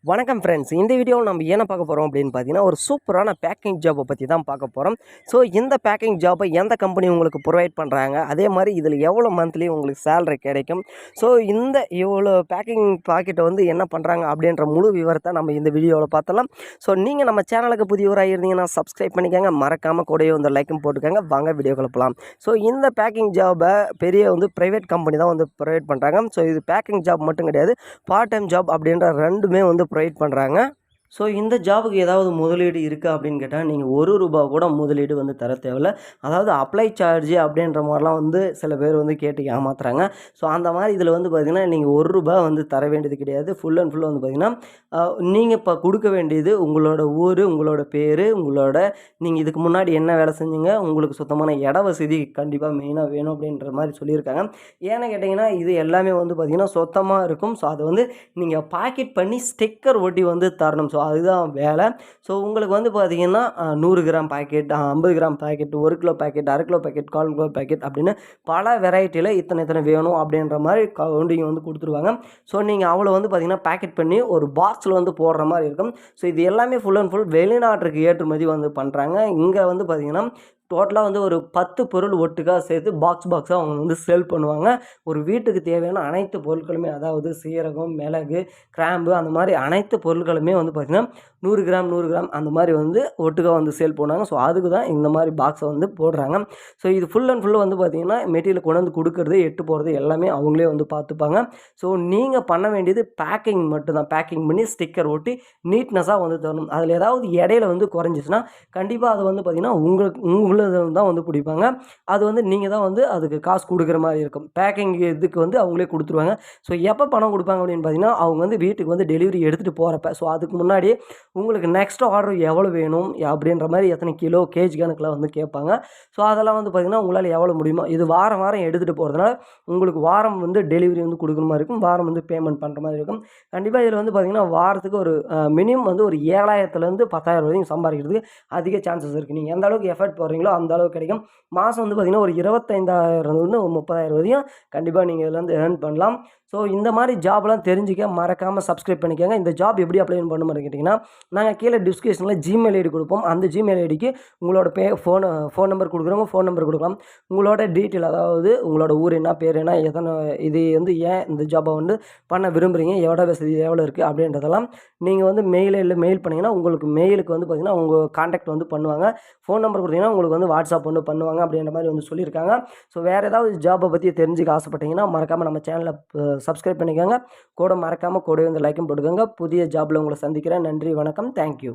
வணக்கம் ஃப்ரெண்ட்ஸ். இந்த வீடியோவில் நம்ம என்ன பார்க்க போகிறோம் அப்படின்னு பார்த்தீங்கன்னா, ஒரு சூப்பரான பேக்கிங் ஜாப்பை பற்றி தான் பார்க்க போகிறோம். ஸோ இந்த பேக்கிங் ஜாப்பை எந்த கம்பெனி உங்களுக்கு ப்ரொவைட் பண்ணுறாங்க, அதே மாதிரி இதில் எவ்வளோ மந்த்லி உங்களுக்கு சேலரி கிடைக்கும், ஸோ இந்த இவ்வளோ பேக்கிங் பாக்கெட்டை வந்து என்ன பண்ணுறாங்க அப்படின்ற முழு விவரத்தை நம்ம இந்த வீடியோவில் பார்த்தலாம். ஸோ நீங்கள் நம்ம சேனலுக்கு புதியவராக இருந்தீங்கன்னா சப்ஸ்கிரைப் பண்ணிக்கோங்க, மறக்காமல் கூடவே வந்து லைக்கும் போட்டுக்கோங்க. வாங்க வீடியோ கிளப்பலாம். ஸோ இந்த பேக்கிங் ஜாபை பெரிய ப்ரைவேட் கம்பெனி தான் ப்ரொவைட் பண்ணுறாங்க. ஸோ இது பேக்கிங் ஜாப் மட்டும் கிடையாது, பார்ட் டைம் ஜாப் அப்படின்ற ரெண்டுமே ப்ரொவைட் பண்ணுறாங்க. ஸோ இந்த ஜாபுக்கு ஏதாவது முதலீடு இருக்கா அப்படின்னு கேட்டால், நீங்கள் ரூபா கூட முதலீடு தர தேவையில்ல. அதாவது அப்ளை சார்ஜ் அப்படின்ற மாதிரிலாம் சில பேர் கேட்டு ஏமாத்துறாங்க. ஸோ அந்த மாதிரி இதில் பார்த்தீங்கன்னா, நீங்கள் ரூபா தர வேண்டியது கிடையாது. ஃபுல் அண்ட் ஃபுல் பார்த்தீங்கன்னா, நீங்கள் இப்போ கொடுக்க வேண்டியது உங்களோட ஊர், உங்களோட பேர், நீங்கள் இதுக்கு முன்னாடி என்ன வேலை செஞ்சீங்க, உங்களுக்கு சுத்தமான இட வசதி கண்டிப்பாக மெயினாக வேணும் அப்படின்ற மாதிரி சொல்லியிருக்காங்க. ஏன்னு கேட்டிங்கன்னா, இது எல்லாமே பார்த்தீங்கன்னா சொத்தமாக இருக்கும். ஸோ அதை நீங்கள் பாக்கெட் பண்ணி ஸ்டிக்கர் ஒட்டி தரணும். ஸோ அதுதான் வேலை. ஸோ உங்களுக்கு பார்த்தீங்கன்னா 100 gram packet, 50 gram packet, 1 kilo packet, அரை கிலோ பாக்கெட், 1/4 கிலோ பாக்கெட் அப்படின்னு பல வெரைட்டியில் இத்தனை வேணும் அப்படின்ற மாதிரி கவுண்டிங் கொடுத்துருவாங்க. ஸோ நீங்கள் அவ்வளோ பார்த்தீங்கன்னா பேக்கெட் பண்ணி ஒரு பாக்ஸில் போடுற மாதிரி இருக்கும். ஸோ இது எல்லாமே ஃபுல் அண்ட் ஃபுல் வெளிநாட்டுக்கு ஏற்றுமதி பண்ணுறாங்க. இங்கே பார்த்தீங்கன்னா டோட்டலாக ஒரு 10 பொருள் ஒட்டுக்காக சேர்த்து பாக்ஸாக அவங்க சேல் பண்ணுவாங்க. ஒரு வீட்டுக்கு தேவையான அனைத்து பொருட்களுமே, அதாவது சீரகம், மிளகு, கிராம்பு அந்த மாதிரி அனைத்து பொருட்களுமே பார்த்திங்கன்னா 100 கிராம் 100 கிராம் அந்த மாதிரி ஒட்டுக்காக சேல் பண்ணுவாங்க. ஸோ அதுக்கு தான் இந்த மாதிரி பாக்ஸை போடுறாங்க. ஸோ இது ஃபுல் அண்ட் ஃபுல்லு பார்த்திங்கன்னா மெட்டீரியல் கொண்டு கொடுக்குறது, எட்டு போகிறது எல்லாமே அவங்களே பார்த்துப்பாங்க. ஸோ நீங்கள் பண்ண வேண்டியது பேக்கிங் மட்டும்தான். பேக்கிங் பண்ணி ஸ்டிக்கர் ஒட்டி நீட்னஸாக தரணும். அதில் ஏதாவது இடையில குறைஞ்சிச்சுன்னா கண்டிப்பாக அது பார்த்திங்கன்னா உங்களுக்கு தான் பிடிப்பாங்க. அது நீங்கள் தான் அதுக்கு காசு கொடுக்குற மாதிரி இருக்கும். பேக்கிங் இதுக்கு அவங்களே கொடுத்துருவாங்க. ஸோ எப்போ பணம் கொடுப்பாங்க அப்படின்னு பார்த்தீங்கன்னா, அவங்க வீட்டுக்கு டெலிவரி எடுத்துகிட்டு போகிறப்ப. ஸோ அதுக்கு முன்னாடி உங்களுக்கு நெக்ஸ்ட் ஆர்டர் எவ்வளோ வேணும் அப்படின்ற மாதிரி எத்தனை கிலோ கேஜி கணக்கில் கேட்பாங்க. ஸோ அதெல்லாம் பார்த்தீங்கன்னா உங்களால் எவ்வளோ முடியுமோ, இது வாரம் எடுத்துகிட்டு போகிறதுனால உங்களுக்கு வாரம் டெலிவரி கொடுக்குற மாதிரி இருக்கும். வாரம் பேமெண்ட் பண்ணுற மாதிரி இருக்கும். கண்டிப்பாக இதில் பார்த்தீங்கன்னா வாரத்துக்கு ஒரு மினிமம் ஒரு 7,000லேருந்து 10,000 வரைக்கும் சம்பாதிக்கிறதுக்கு அதிக சான்சஸ் இருக்குது. நீங்கள் எந்த அளவுக்கு எஃபர்ட் போடுறீங்களோ அந்த அளவுக்கு கிடைக்கும். மாதம் பார்த்தீங்கன்னா ஒரு 25,000 30,000 வரையும் கண்டிப்பாக நீங்கள் இதில் ஏர்ன் பண்ணலாம். ஸோ இந்த மாதிரி ஜாப்லாம் தெரிஞ்சிக்க மறக்காமல் சப்ஸ்கிரைப் பண்ணிக்கோங்க. இந்த ஜாப் எப்படி அப்ளை பண்ணணும்னு கேட்டிங்கன்னா, நாங்கள் கீழே டிஸ்கிரிப்ஷனில் ஜிமெயில் ஐடி கொடுப்போம். அந்த ஜிமெயில் ஐடிக்கு உங்களோட ஃபோன் நம்பர் கொடுக்குறவங்க ஃபோன் நம்பர் கொடுக்கலாம். உங்களோட டீட்டெயில், அதாவது உங்களோட ஊர் என்ன, பேர் என்ன, எத்தனை, இது ஏன் இந்த ஜாப்பை பண்ண விரும்புகிறீங்க, எவ்வளோ வசதி எவ்வளோ இருக்குது அப்படின்றதெல்லாம் நீங்கள் மெயில் பண்ணிங்கன்னா உங்களுக்கு மெயிலுக்கு பார்த்தீங்கன்னா உங்கள் கான்டாக்ட் பண்ணுவாங்க. ஃபோன் நம்பர் கொடுத்தீங்கன்னா உங்களுக்கு வாட்ஸ்அப் பண்ணுவாங்க அப்படின்ற மாதிரி சொல்லியிருக்காங்க. ஸோ வேறு ஏதாவது ஜாப்பை பற்றி தெரிஞ்சுக்க ஆசைப்பட்டீங்கன்னா மறக்காமல் நம்ம சேனலை சப்ஸ்கிரைப் பண்ணிக்கோங்க. கூட மறக்காமல் கூடவே லைக்கும் போட்டுக்கோங்க. புதிய ஜாப்பில் உங்களை சந்திக்கிறேன். நன்றி, வணக்கம், தேங்க்யூ.